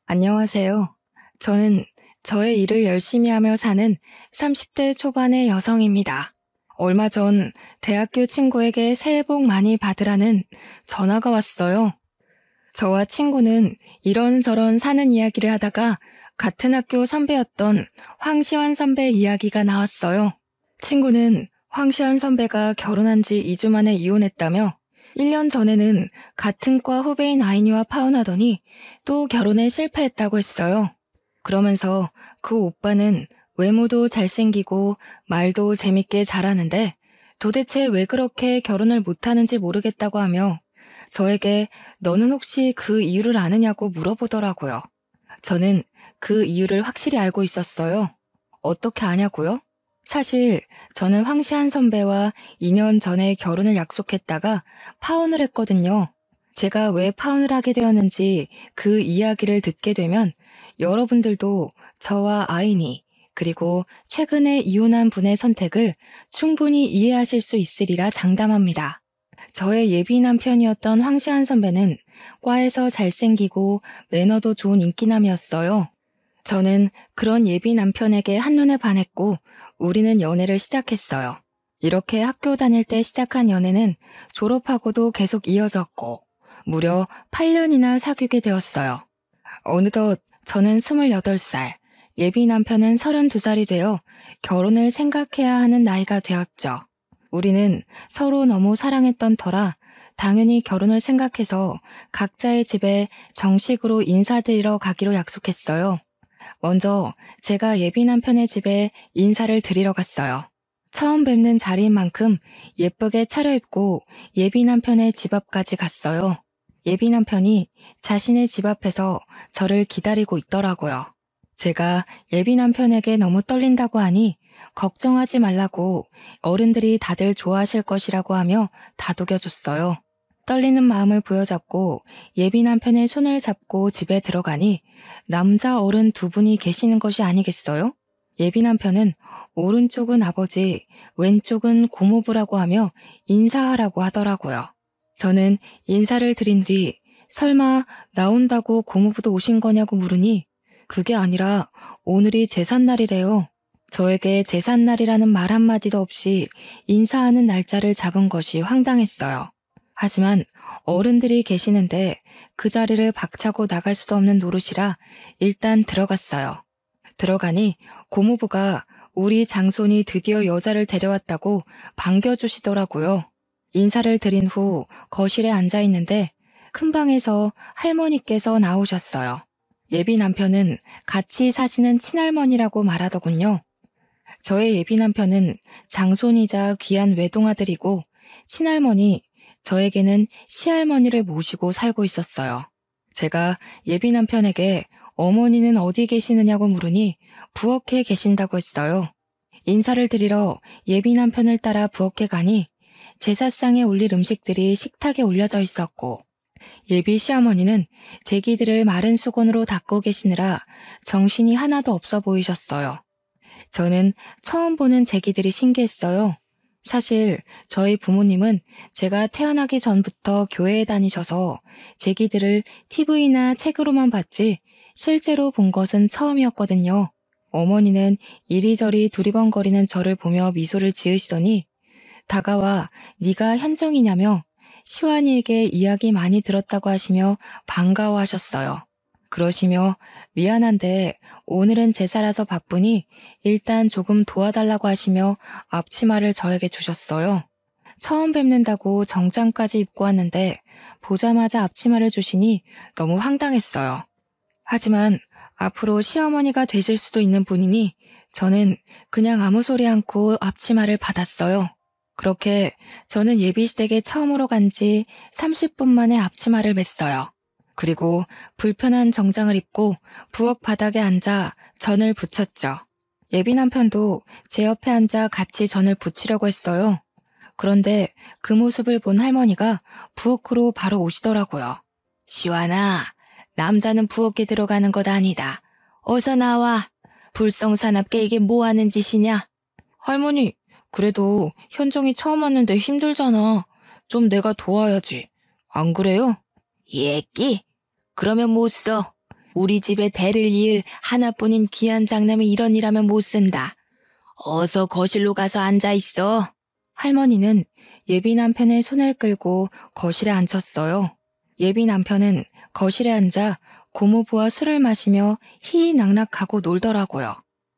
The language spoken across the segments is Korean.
안녕하세요. 저는 저의 일을 열심히 하며 사는 30대 초반의 여성입니다. 얼마 전 대학교 친구에게 새해 복 많이 받으라는 전화가 왔어요. 저와 친구는 이런저런 사는 이야기를 하다가 같은 학교 선배였던 황시환 선배 이야기가 나왔어요. 친구는 황시환 선배가 결혼한 지 2주 만에 이혼했다며 1년 전에는 같은 과 후배인 아이니와 파혼하더니 또 결혼에 실패했다고 했어요. 그러면서 그 오빠는 외모도 잘생기고 말도 재밌게 잘하는데 도대체 왜 그렇게 결혼을 못하는지 모르겠다고 하며 저에게 너는 혹시 그 이유를 아느냐고 물어보더라고요. 저는 그 이유를 확실히 알고 있었어요. 어떻게 아냐고요? 사실 저는 황시한 선배와 2년 전에 결혼을 약속했다가 파혼을 했거든요. 제가 왜 파혼을 하게 되었는지 그 이야기를 듣게 되면 여러분들도 저와 아이니 그리고 최근에 이혼한 분의 선택을 충분히 이해하실 수 있으리라 장담합니다. 저의 예비 남편이었던 황시한 선배는 과에서 잘생기고 매너도 좋은 인기남이었어요. 저는 그런 예비 남편에게 한눈에 반했고 우리는 연애를 시작했어요. 이렇게 학교 다닐 때 시작한 연애는 졸업하고도 계속 이어졌고 무려 8년이나 사귀게 되었어요. 어느덧 저는 28살, 예비 남편은 32살이 되어 결혼을 생각해야 하는 나이가 되었죠. 우리는 서로 너무 사랑했던 터라 당연히 결혼을 생각해서 각자의 집에 정식으로 인사드리러 가기로 약속했어요. 먼저 제가 예비 남편의 집에 인사를 드리러 갔어요. 처음 뵙는 자리인 만큼 예쁘게 차려입고 예비 남편의 집 앞까지 갔어요. 예비 남편이 자신의 집 앞에서 저를 기다리고 있더라고요. 제가 예비 남편에게 너무 떨린다고 하니 걱정하지 말라고 어른들이 다들 좋아하실 것이라고 하며 다독여줬어요. 떨리는 마음을 부여잡고 예비 남편의 손을 잡고 집에 들어가니 남자 어른 두 분이 계시는 것이 아니겠어요? 예비 남편은 오른쪽은 아버지, 왼쪽은 고모부라고 하며 인사하라고 하더라고요. 저는 인사를 드린 뒤 설마 나온다고 고모부도 오신 거냐고 물으니 그게 아니라 오늘이 제삿날이래요. 저에게 제삿날이라는 말 한마디도 없이 인사하는 날짜를 잡은 것이 황당했어요. 하지만 어른들이 계시는데 그 자리를 박차고 나갈 수도 없는 노릇이라 일단 들어갔어요. 들어가니 고모부가 우리 장손이 드디어 여자를 데려왔다고 반겨주시더라고요. 인사를 드린 후 거실에 앉아 있는데 큰 방에서 할머니께서 나오셨어요. 예비 남편은 같이 사시는 친할머니라고 말하더군요. 저의 예비 남편은 장손이자 귀한 외동아들이고 친할머니, 저에게는 시할머니를 모시고 살고 있었어요. 제가 예비 남편에게 어머니는 어디 계시느냐고 물으니 부엌에 계신다고 했어요. 인사를 드리러 예비 남편을 따라 부엌에 가니 제사상에 올릴 음식들이 식탁에 올려져 있었고 예비 시어머니는 제기들을 마른 수건으로 닦고 계시느라 정신이 하나도 없어 보이셨어요. 저는 처음 보는 제기들이 신기했어요. 사실 저희 부모님은 제가 태어나기 전부터 교회에 다니셔서 제기들을 TV나 책으로만 봤지 실제로 본 것은 처음이었거든요. 어머니는 이리저리 두리번거리는 저를 보며 미소를 지으시더니 다가와 네가 현정이냐며 시완이에게 이야기 많이 들었다고 하시며 반가워하셨어요. 그러시며 미안한데 오늘은 제사라서 바쁘니 일단 조금 도와달라고 하시며 앞치마를 저에게 주셨어요. 처음 뵙는다고 정장까지 입고 왔는데 보자마자 앞치마를 주시니 너무 황당했어요. 하지만 앞으로 시어머니가 되실 수도 있는 분이니 저는 그냥 아무 소리 않고 앞치마를 받았어요. 그렇게 저는 예비시댁에 처음으로 간 지 30분 만에 앞치마를 맸어요. 그리고 불편한 정장을 입고 부엌 바닥에 앉아 전을 부쳤죠. 예비 남편도 제 옆에 앉아 같이 전을 부치려고 했어요. 그런데 그 모습을 본 할머니가 부엌으로 바로 오시더라고요. 시완아, 남자는 부엌에 들어가는 것 아니다. 어서 나와. 불성사납게 이게 뭐 하는 짓이냐? 할머니, 그래도 현정이 처음 왔는데 힘들잖아. 좀 내가 도와야지. 안 그래요? 예끼? 그러면 못 써. 우리 집에 대를 이을 하나뿐인 귀한 장남이 이런 일하면 못 쓴다. 어서 거실로 가서 앉아 있어. 할머니는 예비 남편의 손을 끌고 거실에 앉혔어요. 예비 남편은 거실에 앉아 고모부와 술을 마시며 희희낙낙하고 놀더라고요.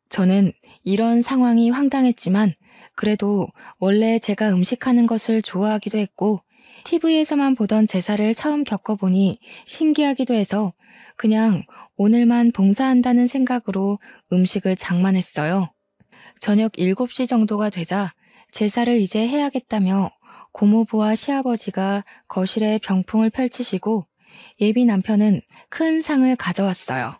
저는 이런 상황이 황당했지만 그래도 원래 제가 음식하는 것을 좋아하기도 했고 TV에서만 보던 제사를 처음 겪어보니 신기하기도 해서 그냥 오늘만 봉사한다는 생각으로 음식을 장만했어요. 저녁 7시 정도가 되자 제사를 이제 해야겠다며 고모부와 시아버지가 거실에 병풍을 펼치시고 예비 남편은 큰 상을 가져왔어요.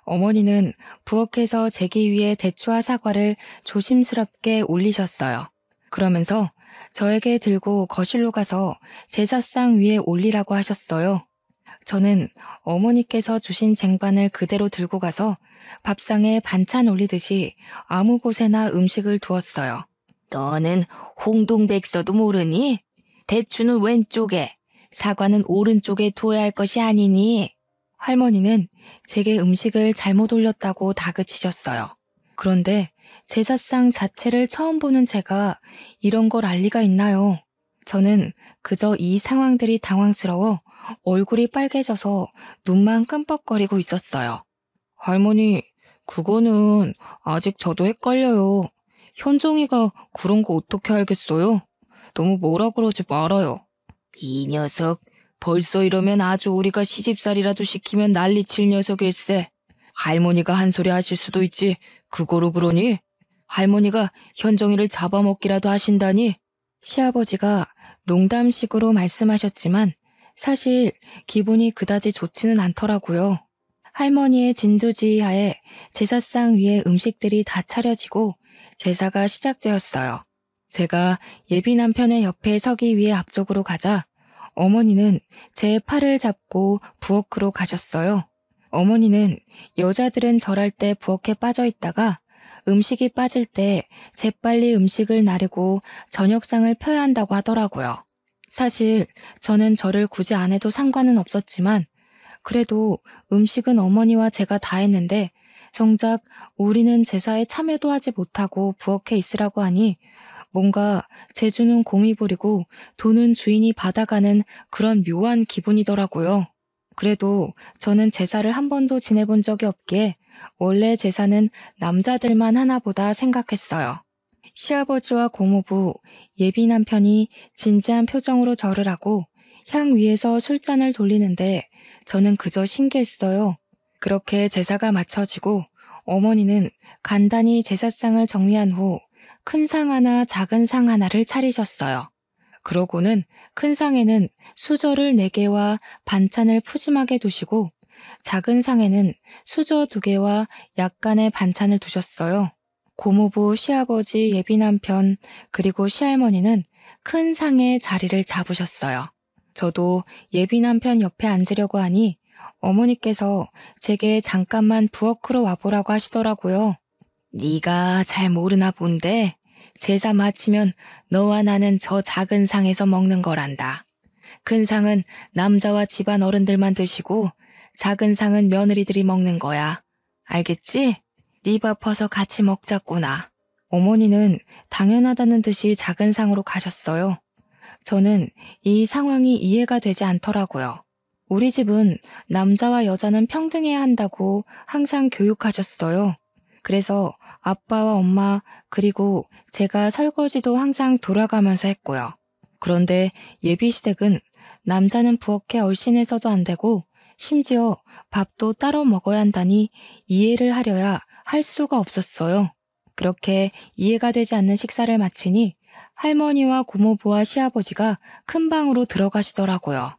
어머니는 부엌에서 제기 위에 대추와 사과를 조심스럽게 올리셨어요. 그러면서 저에게 들고 거실로 가서 제사상 위에 올리라고 하셨어요. 저는 어머니께서 주신 쟁반을 그대로 들고 가서 밥상에 반찬 올리듯이 아무 곳에나 음식을 두었어요. 너는 홍동백서도 모르니? 대추는 왼쪽에, 사과는 오른쪽에 두어야 할 것이 아니니? 할머니는 제게 음식을 잘못 올렸다고 다그치셨어요. 그런데 제사상 자체를 처음 보는 제가 이런 걸 알 리가 있나요? 저는 그저 이 상황들이 당황스러워 얼굴이 빨개져서 눈만 끔뻑거리고 있었어요. 할머니, 그거는 아직 저도 헷갈려요. 현정이가 그런 거 어떻게 알겠어요? 너무 뭐라 그러지 말아요. 이 녀석, 벌써 이러면 아주 우리가 시집살이라도 시키면 난리칠 녀석일세. 할머니가 한 소리 하실 수도 있지. 그거로 그러니? 할머니가 현정이를 잡아먹기라도 하신다니? 시아버지가 농담식으로 말씀하셨지만 사실 기분이 그다지 좋지는 않더라고요. 할머니의 진두지휘 하에 제사상 위에 음식들이 다 차려지고 제사가 시작되었어요. 제가 예비 남편의 옆에 서기 위해 앞쪽으로 가자 어머니는 제 팔을 잡고 부엌으로 가셨어요. 어머니는 여자들은 절할 때 부엌에 빠져 있다가 음식이 빠질 때 재빨리 음식을 나르고 저녁상을 펴야 한다고 하더라고요. 사실 저는 절을 굳이 안 해도 상관은 없었지만 그래도 음식은 어머니와 제가 다 했는데 정작 우리는 제사에 참여도 하지 못하고 부엌에 있으라고 하니 뭔가 재주는 곰이 부리고 돈은 주인이 받아가는 그런 묘한 기분이더라고요. 그래도 저는 제사를 한 번도 지내본 적이 없기에 원래 제사는 남자들만 하나보다 생각했어요. 시아버지와 고모부, 예비 남편이 진지한 표정으로 절을 하고 향 위에서 술잔을 돌리는데 저는 그저 신기했어요. 그렇게 제사가 마쳐지고 어머니는 간단히 제사상을 정리한 후 큰 상 하나, 작은 상 하나를 차리셨어요. 그러고는 큰 상에는 수저를 4개와 반찬을 푸짐하게 두시고 작은 상에는 수저 2개와 약간의 반찬을 두셨어요. 고모부, 시아버지, 예비 남편, 그리고 시할머니는 큰 상에 자리를 잡으셨어요. 저도 예비 남편 옆에 앉으려고 하니 어머니께서 제게 잠깐만 부엌으로 와보라고 하시더라고요. 네가 잘 모르나 본데 제사 마치면 너와 나는 저 작은 상에서 먹는 거란다. 큰 상은 남자와 집안 어른들만 드시고 작은 상은 며느리들이 먹는 거야. 알겠지? 네 밥 퍼서 같이 먹자꾸나. 어머니는 당연하다는 듯이 작은 상으로 가셨어요. 저는 이 상황이 이해가 되지 않더라고요. 우리 집은 남자와 여자는 평등해야 한다고 항상 교육하셨어요. 그래서 아빠와 엄마 그리고 제가 설거지도 항상 돌아가면서 했고요. 그런데 예비시댁은 남자는 부엌에 얼씬해서도 안 되고 심지어 밥도 따로 먹어야 한다니 이해를 하려야 할 수가 없었어요. 그렇게 이해가 되지 않는 식사를 마치니 할머니와 고모부와 시아버지가 큰 방으로 들어가시더라고요.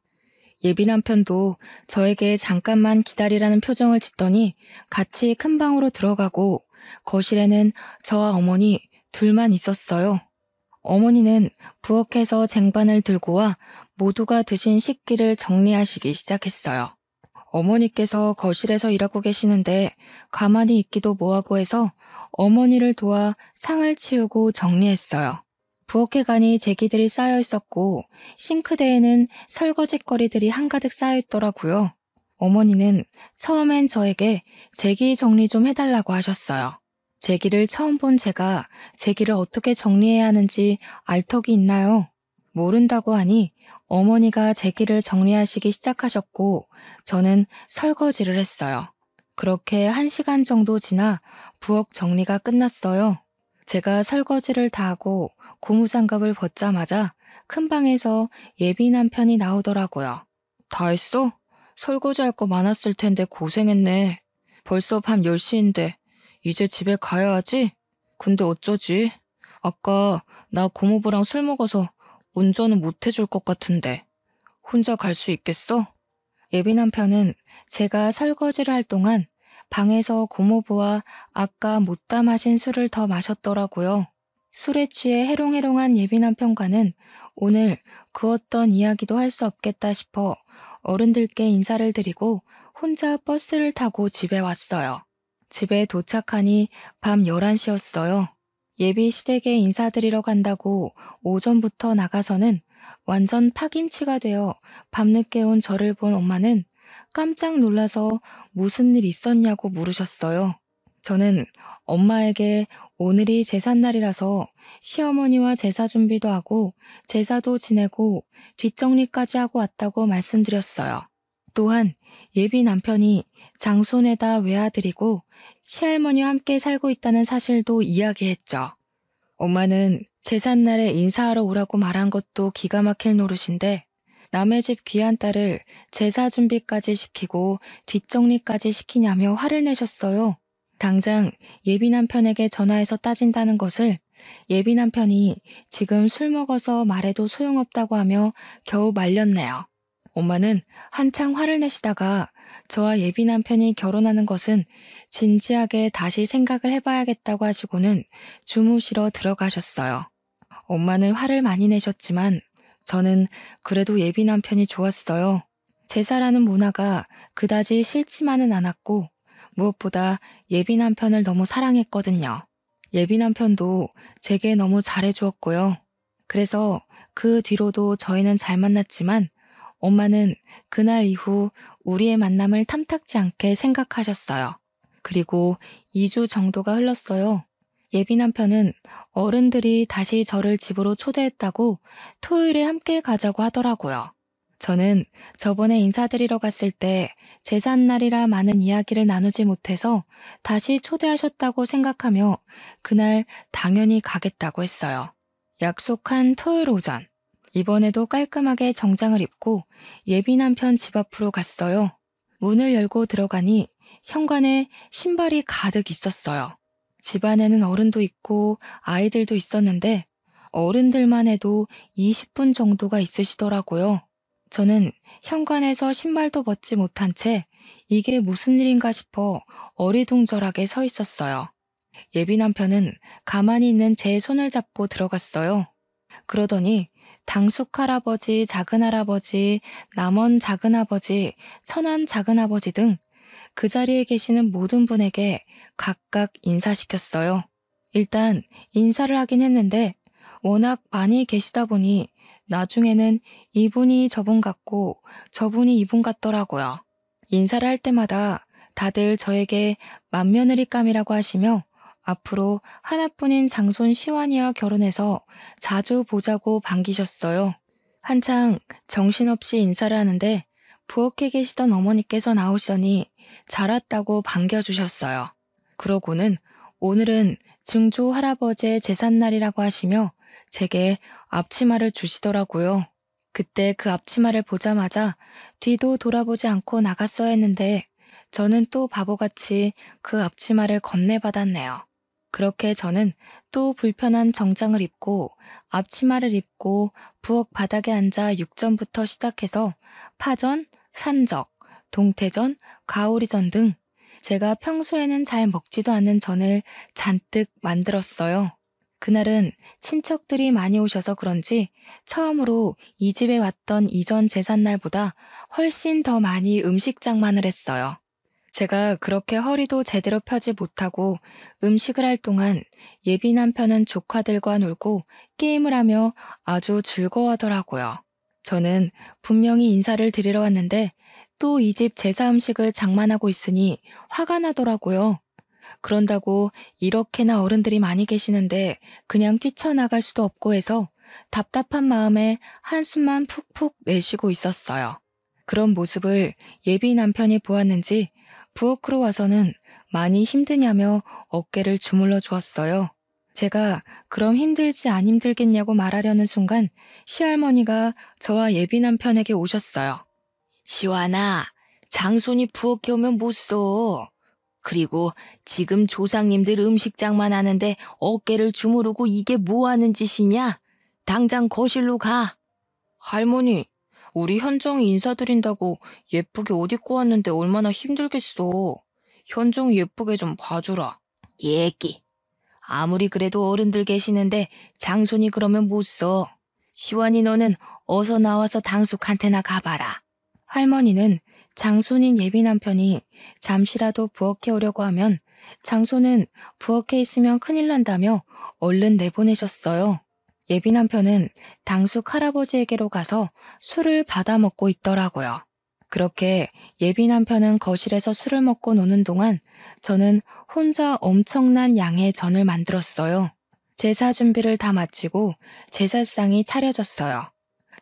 예비 남편도 저에게 잠깐만 기다리라는 표정을 짓더니 같이 큰 방으로 들어가고 거실에는 저와 어머니 둘만 있었어요. 어머니는 부엌에서 쟁반을 들고 와 모두가 드신 식기를 정리하시기 시작했어요. 어머니께서 거실에서 일하고 계시는데 가만히 있기도 뭐하고 해서 어머니를 도와 상을 치우고 정리했어요. 부엌에 가니 제기들이 쌓여 있었고 싱크대에는 설거지거리들이 한가득 쌓여 있더라고요. 어머니는 처음엔 저에게 제기 정리 좀 해달라고 하셨어요. 제기를 처음 본 제가 제기를 어떻게 정리해야 하는지 알 턱이 있나요? 모른다고 하니 어머니가 제기를 정리하시기 시작하셨고 저는 설거지를 했어요. 그렇게 1시간 정도 지나 부엌 정리가 끝났어요. 제가 설거지를 다 하고 고무장갑을 벗자마자 큰 방에서 예비 남편이 나오더라고요. 다 했어? 설거지할 거 많았을 텐데 고생했네. 벌써 밤 10시인데 이제 집에 가야 하지? 근데 어쩌지? 아까 나 고모부랑 술 먹어서 운전은 못 해줄 것 같은데. 혼자 갈 수 있겠어? 예비 남편은 제가 설거지를 할 동안 방에서 고모부와 아까 못다 마신 술을 더 마셨더라고요. 술에 취해 해롱해롱한 예비 남편과는 오늘 그 어떤 이야기도 할 수 없겠다 싶어 어른들께 인사를 드리고 혼자 버스를 타고 집에 왔어요. 집에 도착하니 밤 11시였어요. 예비 시댁에 인사드리러 간다고 오전부터 나가서는 완전 파김치가 되어 밤늦게 온 저를 본 엄마는 깜짝 놀라서 무슨 일 있었냐고 물으셨어요. 저는 엄마에게 오늘이 제삿날이라서 시어머니와 제사 준비도 하고 제사도 지내고 뒷정리까지 하고 왔다고 말씀드렸어요. 또한 예비 남편이 장손에다 외아들이고 시할머니와 함께 살고 있다는 사실도 이야기했죠. 엄마는 제삿날에 인사하러 오라고 말한 것도 기가 막힐 노릇인데 남의 집 귀한 딸을 제사 준비까지 시키고 뒷정리까지 시키냐며 화를 내셨어요. 당장 예비 남편에게 전화해서 따진다는 것을 예비 남편이 지금 술 먹어서 말해도 소용없다고 하며 겨우 말렸네요. 엄마는 한창 화를 내시다가 저와 예비 남편이 결혼하는 것은 진지하게 다시 생각을 해봐야겠다고 하시고는 주무시러 들어가셨어요. 엄마는 화를 많이 내셨지만 저는 그래도 예비 남편이 좋았어요. 제사라는 문화가 그다지 싫지만은 않았고 무엇보다 예비 남편을 너무 사랑했거든요. 예비 남편도 제게 너무 잘해주었고요. 그래서 그 뒤로도 저희는 잘 만났지만 엄마는 그날 이후 우리의 만남을 탐탁지 않게 생각하셨어요. 그리고 2주 정도가 흘렀어요. 예비 남편은 어른들이 다시 저를 집으로 초대했다고 토요일에 함께 가자고 하더라고요. 저는 저번에 인사드리러 갔을 때 제삿날이라 많은 이야기를 나누지 못해서 다시 초대하셨다고 생각하며 그날 당연히 가겠다고 했어요. 약속한 토요일 오전. 이번에도 깔끔하게 정장을 입고 예비 남편 집 앞으로 갔어요. 문을 열고 들어가니 현관에 신발이 가득 있었어요. 집 안에는 어른도 있고 아이들도 있었는데 어른들만 해도 20분 정도가 있으시더라고요. 저는 현관에서 신발도 벗지 못한 채 이게 무슨 일인가 싶어 어리둥절하게 서 있었어요. 예비 남편은 가만히 있는 제 손을 잡고 들어갔어요. 그러더니 당숙 할아버지, 작은 할아버지, 남원 작은 아버지, 천안 작은 아버지 등 그 자리에 계시는 모든 분에게 각각 인사시켰어요. 일단 인사를 하긴 했는데 워낙 많이 계시다 보니 나중에는 이분이 저분 같고 저분이 이분 같더라고요. 인사를 할 때마다 다들 저에게 맏며느리감이라고 하시며 앞으로 하나뿐인 장손 시완이와 결혼해서 자주 보자고 반기셨어요. 한창 정신없이 인사를 하는데 부엌에 계시던 어머니께서 나오시더니 잘 왔다고 반겨주셨어요. 그러고는 오늘은 증조 할아버지의 제삿날이라고 하시며 제게 앞치마를 주시더라고요. 그때 그 앞치마를 보자마자 뒤도 돌아보지 않고 나갔어야 했는데 저는 또 바보같이 그 앞치마를 건네받았네요. 그렇게 저는 또 불편한 정장을 입고 앞치마를 입고 부엌 바닥에 앉아 육전부터 시작해서 파전, 산적, 동태전, 가오리전 등 제가 평소에는 잘 먹지도 않는 전을 잔뜩 만들었어요. 그날은 친척들이 많이 오셔서 그런지 처음으로 이 집에 왔던 이전 제삿날보다 훨씬 더 많이 음식 장만을 했어요. 제가 그렇게 허리도 제대로 펴지 못하고 음식을 할 동안 예비 남편은 조카들과 놀고 게임을 하며 아주 즐거워하더라고요. 저는 분명히 인사를 드리러 왔는데 또 이 집 제사 음식을 장만하고 있으니 화가 나더라고요. 그런다고 이렇게나 어른들이 많이 계시는데 그냥 뛰쳐나갈 수도 없고 해서 답답한 마음에 한숨만 푹푹 내쉬고 있었어요. 그런 모습을 예비 남편이 보았는지 부엌으로 와서는 많이 힘드냐며 어깨를 주물러 주었어요. 제가 그럼 힘들지 안 힘들겠냐고 말하려는 순간 시할머니가 저와 예비 남편에게 오셨어요. 시완아, 장손이 부엌에 오면 못 써. 그리고 지금 조상님들 음식장만 하는데 어깨를 주무르고 이게 뭐 하는 짓이냐? 당장 거실로 가. 할머니, 우리 현정이 인사드린다고 예쁘게 옷 입고 왔는데 얼마나 힘들겠어. 현정이 예쁘게 좀 봐주라. 예끼. 아무리 그래도 어른들 계시는데 장손이 그러면 못 써. 시완이 너는 어서 나와서 당숙한테나 가봐라. 할머니는 장손인 예비 남편이 잠시라도 부엌에 오려고 하면 장손은 부엌에 있으면 큰일 난다며 얼른 내보내셨어요. 예비 남편은 당숙 할아버지에게로 가서 술을 받아 먹고 있더라고요. 그렇게 예비 남편은 거실에서 술을 먹고 노는 동안 저는 혼자 엄청난 양의 전을 만들었어요. 제사 준비를 다 마치고 제사상이 차려졌어요.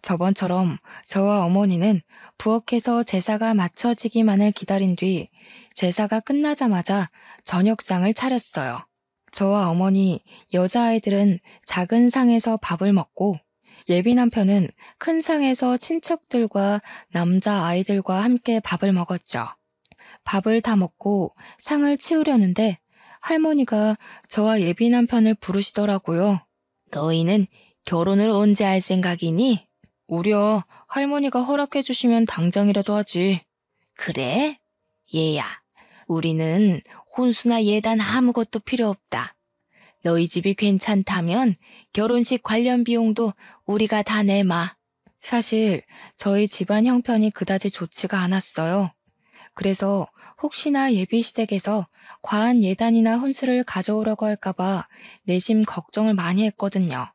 저번처럼 저와 어머니는 부엌에서 제사가 마쳐지기만을 기다린 뒤 제사가 끝나자마자 저녁상을 차렸어요. 저와 어머니, 여자아이들은 작은 상에서 밥을 먹고 예비 남편은 큰 상에서 친척들과 남자아이들과 함께 밥을 먹었죠. 밥을 다 먹고 상을 치우려는데 할머니가 저와 예비 남편을 부르시더라고요. 너희는 결혼을 언제 할 생각이니? 우려 할머니가 허락해 주시면 당장이라도 하지. 그래? 얘야, 우리는 혼수나 예단 아무것도 필요 없다. 너희 집이 괜찮다면 결혼식 관련 비용도 우리가 다 내마. 사실 저희 집안 형편이 그다지 좋지가 않았어요. 그래서 혹시나 예비시댁에서 과한 예단이나 혼수를 가져오려고 할까봐 내심 걱정을 많이 했거든요.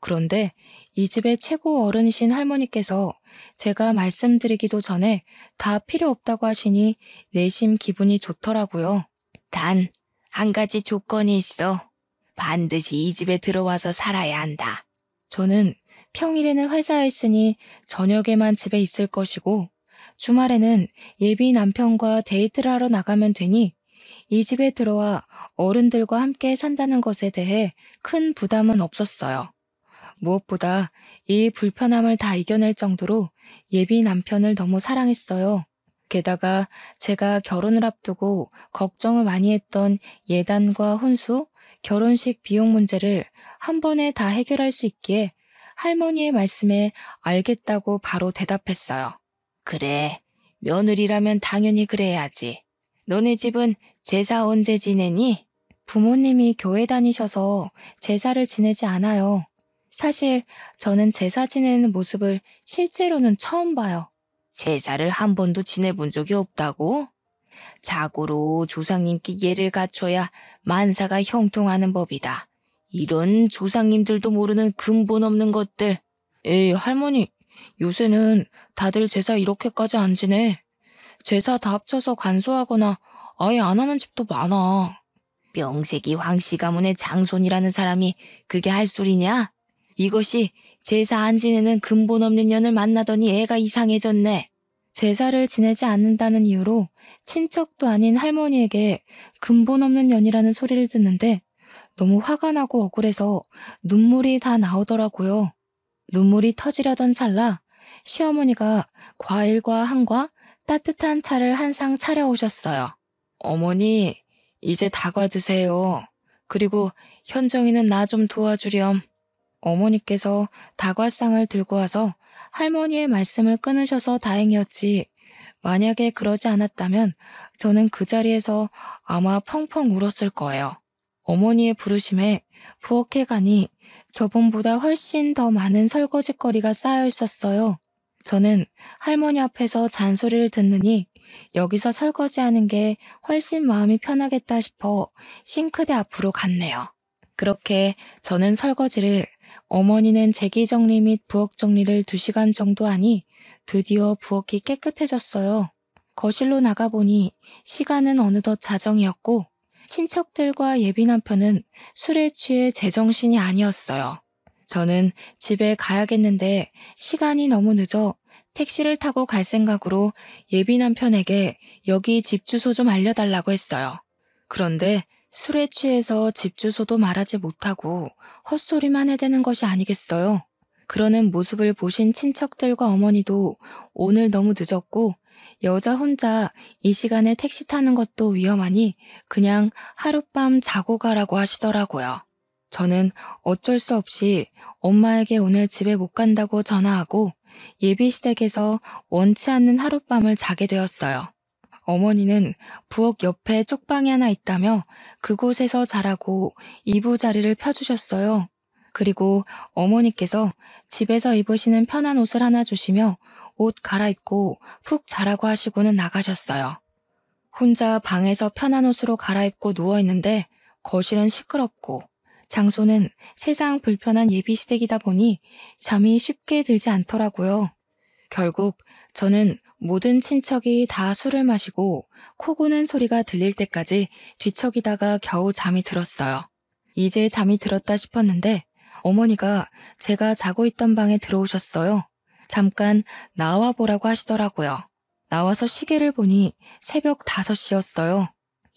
그런데 이 집의 최고 어른이신 할머니께서 제가 말씀드리기도 전에 다 필요 없다고 하시니 내심 기분이 좋더라고요. 단, 한 가지 조건이 있어. 반드시 이 집에 들어와서 살아야 한다. 저는 평일에는 회사에 있으니 저녁에만 집에 있을 것이고 주말에는 예비 남편과 데이트를 하러 나가면 되니 이 집에 들어와 어른들과 함께 산다는 것에 대해 큰 부담은 없었어요. 무엇보다 이 불편함을 다 이겨낼 정도로 예비 남편을 너무 사랑했어요. 게다가 제가 결혼을 앞두고 걱정을 많이 했던 예단과 혼수, 결혼식 비용 문제를 한 번에 다 해결할 수 있기에 할머니의 말씀에 알겠다고 바로 대답했어요. 그래, 며느리라면 당연히 그래야지. 너네 집은 제사 언제 지내니? 부모님이 교회 다니셔서 제사를 지내지 않아요. 사실 저는 제사 지내는 모습을 실제로는 처음 봐요. 제사를 한 번도 지내본 적이 없다고? 자고로 조상님께 예를 갖춰야 만사가 형통하는 법이다. 이런 조상님들도 모르는 근본 없는 것들. 에이, 할머니, 요새는 다들 제사 이렇게까지 안 지내. 제사 다 합쳐서 간소하거나 아예 안 하는 집도 많아. 명색이 황씨 가문의 장손이라는 사람이 그게 할 소리냐? 이것이 제사 안 지내는 근본 없는 년을 만나더니 애가 이상해졌네. 제사를 지내지 않는다는 이유로 친척도 아닌 할머니에게 근본 없는 년이라는 소리를 듣는데 너무 화가 나고 억울해서 눈물이 다 나오더라고요. 눈물이 터지려던 찰나 시어머니가 과일과 한과 따뜻한 차를 한 상 차려오셨어요. 어머니, 이제 다과 드세요. 그리고 현정이는 나 좀 도와주렴. 어머니께서 다과상을 들고 와서 할머니의 말씀을 끊으셔서 다행이었지. 만약에 그러지 않았다면 저는 그 자리에서 아마 펑펑 울었을 거예요. 어머니의 부르심에 부엌에 가니 저번보다 훨씬 더 많은 설거지거리가 쌓여 있었어요. 저는 할머니 앞에서 잔소리를 듣느니 여기서 설거지하는 게 훨씬 마음이 편하겠다 싶어 싱크대 앞으로 갔네요. 그렇게 저는 설거지를, 어머니는 제기 정리 및 부엌 정리를 2시간 정도 하니 드디어 부엌이 깨끗해졌어요. 거실로 나가보니 시간은 어느덧 자정이었고 친척들과 예비 남편은 술에 취해 제정신이 아니었어요. 저는 집에 가야겠는데 시간이 너무 늦어 택시를 타고 갈 생각으로 예비 남편에게 여기 집 주소 좀 알려달라고 했어요. 그런데 술에 취해서 집 주소도 말하지 못하고 헛소리만 해대는 것이 아니겠어요. 그러는 모습을 보신 친척들과 어머니도 오늘 너무 늦었고 여자 혼자 이 시간에 택시 타는 것도 위험하니 그냥 하룻밤 자고 가라고 하시더라고요. 저는 어쩔 수 없이 엄마에게 오늘 집에 못 간다고 전화하고 예비시댁에서 원치 않는 하룻밤을 자게 되었어요. 어머니는 부엌 옆에 쪽방이 하나 있다며 그곳에서 자라고 이부자리를 펴주셨어요. 그리고 어머니께서 집에서 입으시는 편한 옷을 하나 주시며 옷 갈아입고 푹 자라고 하시고는 나가셨어요. 혼자 방에서 편한 옷으로 갈아입고 누워있는데 거실은 시끄럽고 장소는 세상 불편한 예비시댁이다 보니 잠이 쉽게 들지 않더라고요. 결국 저는 모든 친척이 다 술을 마시고 코 고는 소리가 들릴 때까지 뒤척이다가 겨우 잠이 들었어요. 이제 잠이 들었다 싶었는데 어머니가 제가 자고 있던 방에 들어오셨어요. 잠깐 나와 보라고 하시더라고요. 나와서 시계를 보니 새벽 5시였어요.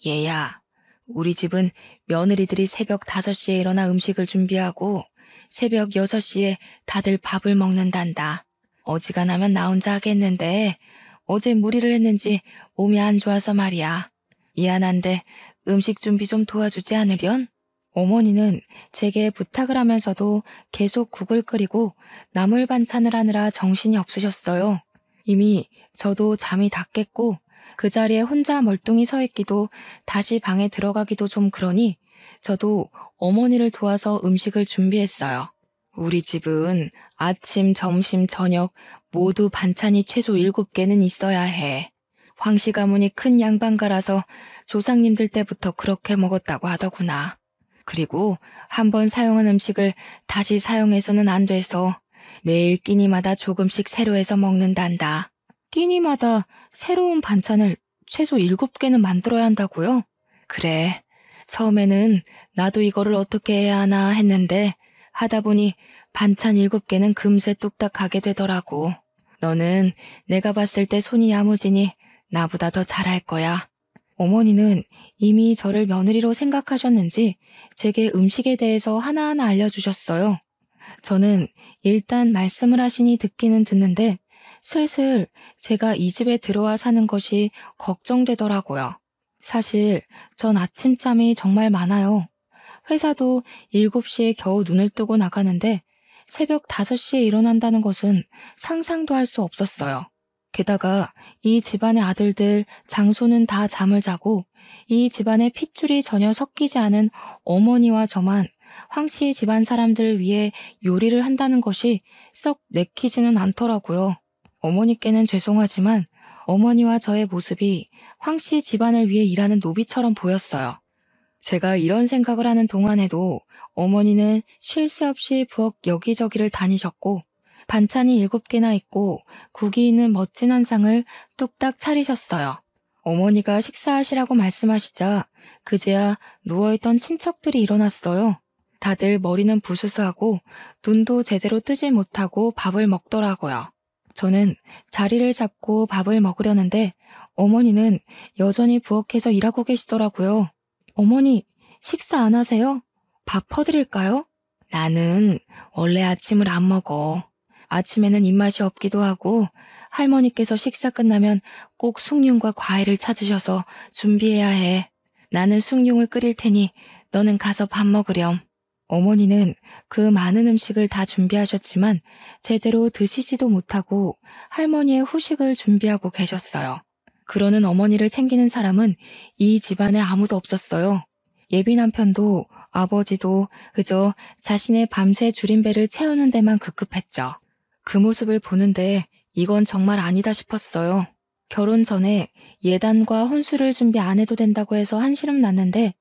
얘야, 우리 집은 며느리들이 새벽 5시에 일어나 음식을 준비하고 새벽 6시에 다들 밥을 먹는단다. 어지간하면 나 혼자 하겠는데 어제 무리를 했는지 몸이 안 좋아서 말이야. 미안한데 음식 준비 좀 도와주지 않으련? 어머니는 제게 부탁을 하면서도 계속 국을 끓이고 나물 반찬을 하느라 정신이 없으셨어요. 이미 저도 잠이 다 깼고 그 자리에 혼자 멀뚱히 서 있기도 다시 방에 들어가기도 좀 그러니 저도 어머니를 도와서 음식을 준비했어요. 우리 집은 아침, 점심, 저녁 모두 반찬이 최소 7개는 있어야 해. 황씨 가문이 큰 양반가라서 조상님들 때부터 그렇게 먹었다고 하더구나. 그리고 한번 사용한 음식을 다시 사용해서는 안 돼서 매일 끼니마다 조금씩 새로 해서 먹는단다. 끼니마다 새로운 반찬을 최소 7개는 만들어야 한다고요? 그래. 처음에는 나도 이거를 어떻게 해야 하나 했는데 하다 보니 반찬 7개는 금세 뚝딱 가게 되더라고. 너는 내가 봤을 때 손이 야무지니 나보다 더 잘할 거야. 어머니는 이미 저를 며느리로 생각하셨는지 제게 음식에 대해서 하나하나 알려주셨어요. 저는 일단 말씀을 하시니 듣기는 듣는데 슬슬 제가 이 집에 들어와 사는 것이 걱정되더라고요. 사실 전 아침잠이 정말 많아요. 회사도 7시에 겨우 눈을 뜨고 나가는데 새벽 5시에 일어난다는 것은 상상도 할 수 없었어요. 게다가 이 집안의 아들들, 장소는 다 잠을 자고 이 집안의 핏줄이 전혀 섞이지 않은 어머니와 저만 황씨 집안 사람들을 위해 요리를 한다는 것이 썩 내키지는 않더라고요. 어머니께는 죄송하지만 어머니와 저의 모습이 황씨 집안을 위해 일하는 노비처럼 보였어요. 제가 이런 생각을 하는 동안에도 어머니는 쉴 새 없이 부엌 여기저기를 다니셨고 반찬이 7개나 있고 국이 있는 멋진 한 상을 뚝딱 차리셨어요. 어머니가 식사하시라고 말씀하시자 그제야 누워있던 친척들이 일어났어요. 다들 머리는 부스스하고 눈도 제대로 뜨지 못하고 밥을 먹더라고요. 저는 자리를 잡고 밥을 먹으려는데 어머니는 여전히 부엌에서 일하고 계시더라고요. 어머니, 식사 안 하세요? 밥 퍼드릴까요? 나는 원래 아침을 안 먹어. 아침에는 입맛이 없기도 하고 할머니께서 식사 끝나면 꼭 숭늉과 과일을 찾으셔서 준비해야 해. 나는 숭늉을 끓일 테니 너는 가서 밥 먹으렴. 어머니는 그 많은 음식을 다 준비하셨지만 제대로 드시지도 못하고 할머니의 후식을 준비하고 계셨어요. 그러는 어머니를 챙기는 사람은 이 집안에 아무도 없었어요. 예비 남편도 아버지도 그저 자신의 밤새 줄인 배를 채우는 데만 급급했죠. 그 모습을 보는데 이건 정말 아니다 싶었어요. 결혼 전에 예단과 혼수를 준비 안 해도 된다고 해서 한시름 났는데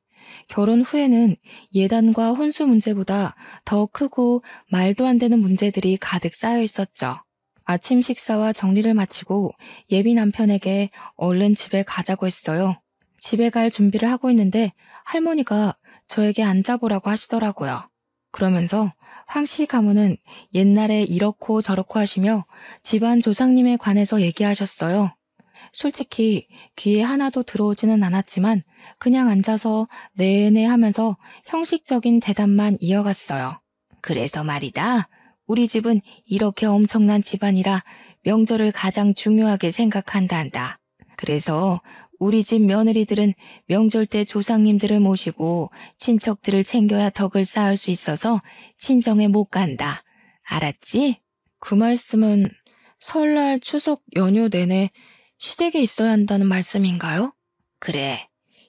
결혼 후에는 예단과 혼수 문제보다 더 크고 말도 안 되는 문제들이 가득 쌓여 있었죠. 아침 식사와 정리를 마치고 예비 남편에게 얼른 집에 가자고 했어요. 집에 갈 준비를 하고 있는데 할머니가 저에게 앉아보라고 하시더라고요. 그러면서 황씨 가문은 옛날에 이렇고 저렇고 하시며 집안 조상님에 관해서 얘기하셨어요. 솔직히 귀에 하나도 들어오지는 않았지만 그냥 앉아서 네네 하면서 형식적인 대답만 이어갔어요. 그래서 말이다. 우리 집은 이렇게 엄청난 집안이라 명절을 가장 중요하게 생각한단다. 그래서 우리 집 며느리들은 명절 때 조상님들을 모시고 친척들을 챙겨야 덕을 쌓을 수 있어서 친정에 못 간다. 알았지? 그 말씀은 설날 추석 연휴 내내 시댁에 있어야 한다는 말씀인가요? 그래.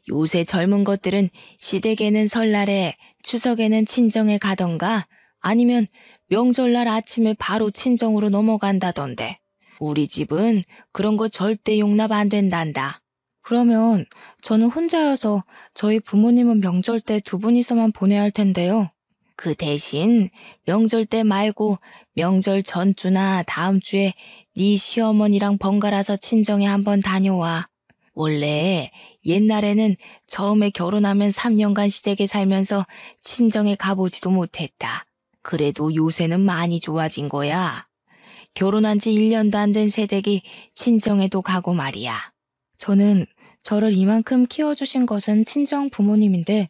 요새 젊은 것들은 시댁에는 설날에 추석에는 친정에 가던가 아니면 명절날 아침에 바로 친정으로 넘어간다던데. 우리 집은 그런 거 절대 용납 안 된단다. 그러면 저는 혼자여서 저희 부모님은 명절 때 두 분이서만 보내야 할 텐데요. 그 대신 명절 때 말고 명절 전주나 다음 주에 네 시어머니랑 번갈아서 친정에 한번 다녀와. 원래 옛날에는 처음에 결혼하면 3년간 시댁에 살면서 친정에 가보지도 못했다. 그래도 요새는 많이 좋아진 거야. 결혼한 지 1년도 안 된 새댁이 친정에도 가고 말이야. 저는 저를 이만큼 키워주신 것은 친정 부모님인데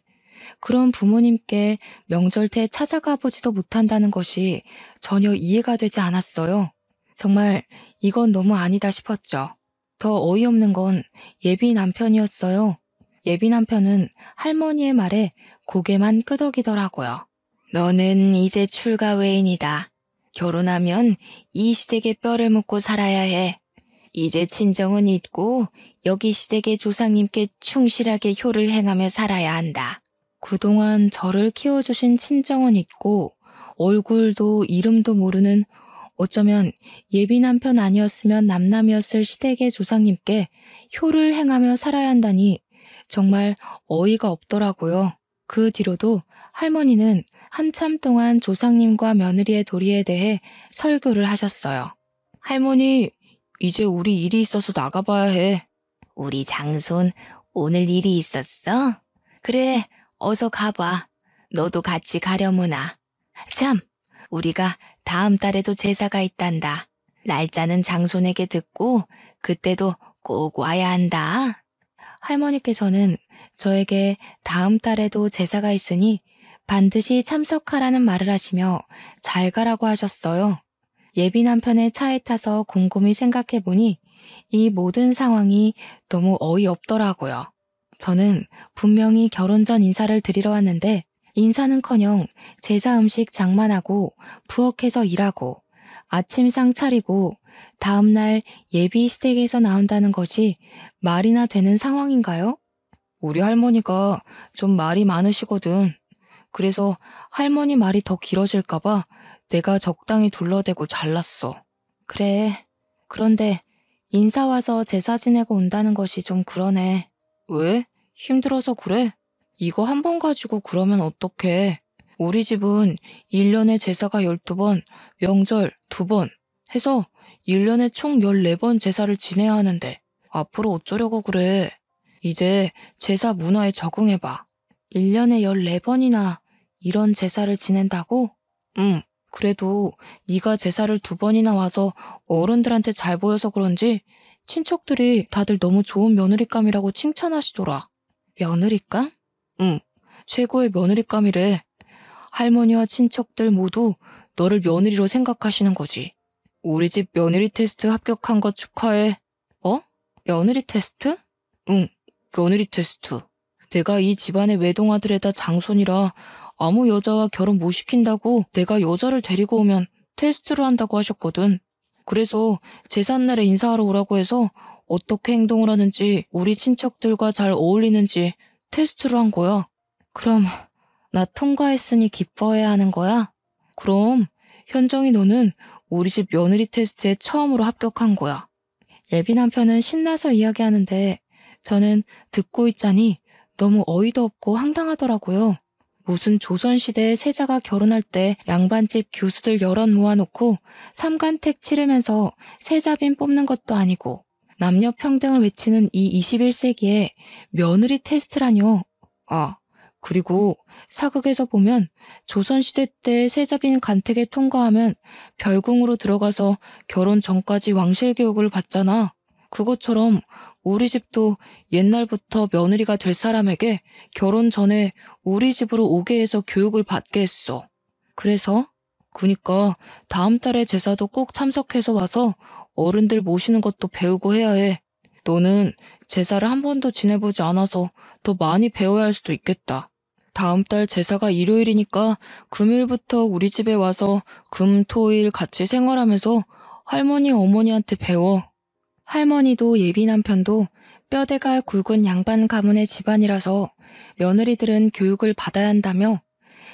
그런 부모님께 명절 때 찾아가 보지도 못한다는 것이 전혀 이해가 되지 않았어요. 정말 이건 너무 아니다 싶었죠. 더 어이없는 건 예비 남편이었어요. 예비 남편은 할머니의 말에 고개만 끄덕이더라고요. 너는 이제 출가 외인이다. 결혼하면 이 시댁에 뼈를 묻고 살아야 해. 이제 친정은 잊고 여기 시댁의 조상님께 충실하게 효를 행하며 살아야 한다. 그동안 저를 키워주신 친정은 잊고 얼굴도 이름도 모르는 어쩌면 예비 남편 아니었으면 남남이었을 시댁의 조상님께 효를 행하며 살아야 한다니 정말 어이가 없더라고요. 그 뒤로도 할머니는 한참 동안 조상님과 며느리의 도리에 대해 설교를 하셨어요. 할머니, 이제 우리 일이 있어서 나가봐야 해. 우리 장손 오늘 일이 있었어? 그래, 어서 가봐. 너도 같이 가려무나. 참, 우리가 다음 달에도 제사가 있단다. 날짜는 장손에게 듣고 그때도 꼭 와야 한다. 할머니께서는 저에게 다음 달에도 제사가 있으니 반드시 참석하라는 말을 하시며 잘 가라고 하셨어요. 예비 남편의 차에 타서 곰곰이 생각해보니 이 모든 상황이 너무 어이없더라고요. 저는 분명히 결혼 전 인사를 드리러 왔는데 인사는커녕 제사 음식 장만하고 부엌에서 일하고 아침상 차리고 다음날 예비 시댁에서 나온다는 것이 말이나 되는 상황인가요? 우리 할머니가 좀 말이 많으시거든. 그래서 할머니 말이 더 길어질까봐 내가 적당히 둘러대고 잘랐어. 그래. 그런데 인사 와서 제사 지내고 온다는 것이 좀 그러네. 왜? 힘들어서 그래? 이거 한 번 가지고 그러면 어떡해. 우리 집은 1년에 제사가 12번, 명절 2번 해서 1년에 총 14번 제사를 지내야 하는데 앞으로 어쩌려고 그래. 이제 제사 문화에 적응해봐. 1년에 14번이나 이런 제사를 지낸다고? 응. 그래도 네가 제사를 2번이나 와서 어른들한테 잘 보여서 그런지 친척들이 다들 너무 좋은 며느리감이라고 칭찬하시더라. 며느리감? 응. 최고의 며느리감이래. 할머니와 친척들 모두 너를 며느리로 생각하시는 거지. 우리 집 며느리 테스트 합격한 거 축하해. 어? 며느리 테스트? 응. 며느리 테스트. 내가 이 집안의 외동아들에다 장손이라 아무 여자와 결혼 못 시킨다고 내가 여자를 데리고 오면 테스트를 한다고 하셨거든. 그래서 제삿날에 인사하러 오라고 해서 어떻게 행동을 하는지 우리 친척들과 잘 어울리는지 테스트를 한 거야. 그럼 나 통과했으니 기뻐해야 하는 거야? 그럼 현정이 너는 우리 집 며느리 테스트에 처음으로 합격한 거야. 예비 남편은 신나서 이야기하는데 저는 듣고 있자니 너무 어이도 없고 황당하더라고요. 무슨 조선시대에 세자가 결혼할 때 양반집 교수들 여럿 모아놓고 삼간택 치르면서 세자빈 뽑는 것도 아니고 남녀 평등을 외치는 이 21세기에 며느리 테스트라뇨. 아, 그리고 사극에서 보면 조선시대 때 세자빈 간택에 통과하면 별궁으로 들어가서 결혼 전까지 왕실 교육을 받잖아. 그것처럼 우리 집도 옛날부터 며느리가 될 사람에게 결혼 전에 우리 집으로 오게 해서 교육을 받게 했어. 그래서? 그니까 다음 달에 제사도 꼭 참석해서 와서 어른들 모시는 것도 배우고 해야 해. 너는 제사를 한 번도 지내보지 않아서 더 많이 배워야 할 수도 있겠다. 다음 달 제사가 일요일이니까 금요일부터 우리 집에 와서 금, 토, 일 같이 생활하면서 할머니, 어머니한테 배워. 할머니도 예비 남편도 뼈대가 굵은 양반 가문의 집안이라서 며느리들은 교육을 받아야 한다며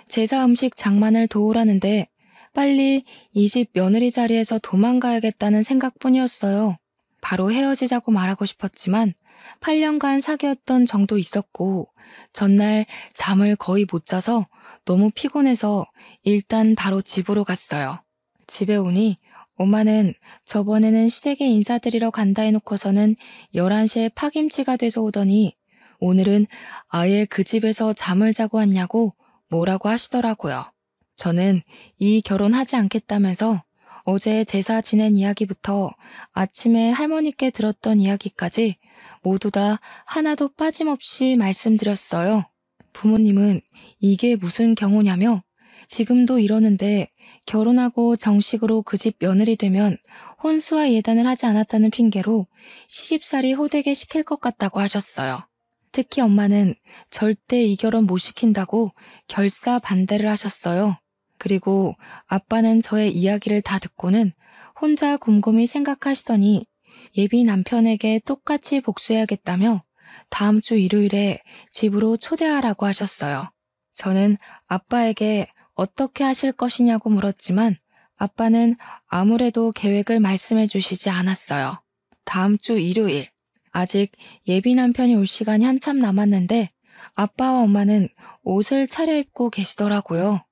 제사 음식 장만을 도우라는데 빨리 이 집 며느리 자리에서 도망가야겠다는 생각뿐이었어요. 바로 헤어지자고 말하고 싶었지만 8년간 사귀었던 정도 있었고 전날 잠을 거의 못 자서 너무 피곤해서 일단 바로 집으로 갔어요. 집에 오니 엄마는 저번에는 시댁에 인사드리러 간다 해놓고서는 11시에 파김치가 돼서 오더니 오늘은 아예 그 집에서 잠을 자고 왔냐고 뭐라고 하시더라고요. 저는 이 결혼하지 않겠다면서 어제 제사 지낸 이야기부터 아침에 할머니께 들었던 이야기까지 모두 다 하나도 빠짐없이 말씀드렸어요. 부모님은 이게 무슨 경우냐며 지금도 이러는데 결혼하고 정식으로 그 집 며느리 되면 혼수와 예단을 하지 않았다는 핑계로 시집살이 호되게 시킬 것 같다고 하셨어요. 특히 엄마는 절대 이 결혼 못 시킨다고 결사 반대를 하셨어요. 그리고 아빠는 저의 이야기를 다 듣고는 혼자 곰곰이 생각하시더니 예비 남편에게 똑같이 복수해야겠다며 다음 주 일요일에 집으로 초대하라고 하셨어요. 저는 아빠에게 어떻게 하실 것이냐고 물었지만 아빠는 아무래도 계획을 말씀해 주시지 않았어요. 다음 주 일요일, 아직 예비 남편이 올 시간이 한참 남았는데 아빠와 엄마는 옷을 차려입고 계시더라고요.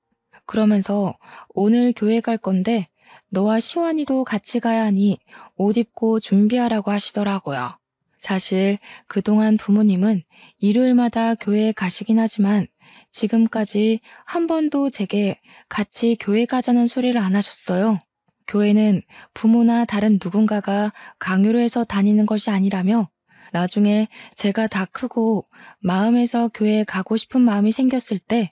그러면서 오늘 교회 갈 건데 너와 시완이도 같이 가야 하니 옷 입고 준비하라고 하시더라고요. 사실 그동안 부모님은 일요일마다 교회에 가시긴 하지만 지금까지 한 번도 제게 같이 교회 가자는 소리를 안 하셨어요. 교회는 부모나 다른 누군가가 강요로 해서 다니는 것이 아니라며 나중에 제가 다 크고 마음에서 교회에 가고 싶은 마음이 생겼을 때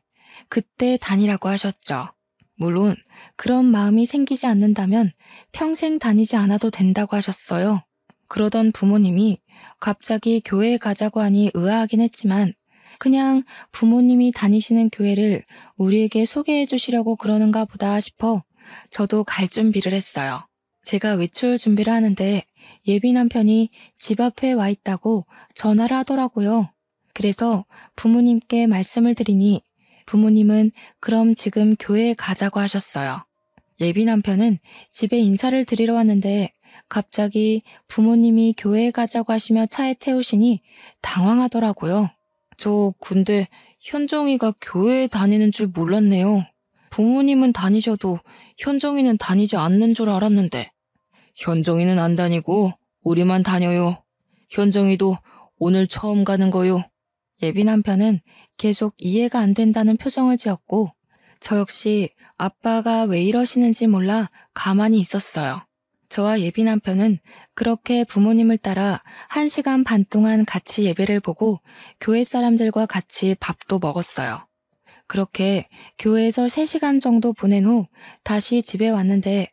그때 다니라고 하셨죠. 물론 그런 마음이 생기지 않는다면 평생 다니지 않아도 된다고 하셨어요. 그러던 부모님이 갑자기 교회에 가자고 하니 의아하긴 했지만 그냥 부모님이 다니시는 교회를 우리에게 소개해 주시려고 그러는가 보다 싶어 저도 갈 준비를 했어요. 제가 외출 준비를 하는데 예비 남편이 집 앞에 와 있다고 전화를 하더라고요. 그래서 부모님께 말씀을 드리니 부모님은 그럼 지금 교회에 가자고 하셨어요. 예비 남편은 집에 인사를 드리러 왔는데 갑자기 부모님이 교회에 가자고 하시며 차에 태우시니 당황하더라고요. 저 근데 현정이가 교회에 다니는 줄 몰랐네요. 부모님은 다니셔도 현정이는 다니지 않는 줄 알았는데. 현정이는 안 다니고 우리만 다녀요. 현정이도 오늘 처음 가는 거요. 예비 남편은 계속 이해가 안 된다는 표정을 지었고 저 역시 아빠가 왜 이러시는지 몰라 가만히 있었어요. 저와 예비 남편은 그렇게 부모님을 따라 1시간 반 동안 같이 예배를 보고 교회 사람들과 같이 밥도 먹었어요. 그렇게 교회에서 3시간 정도 보낸 후 다시 집에 왔는데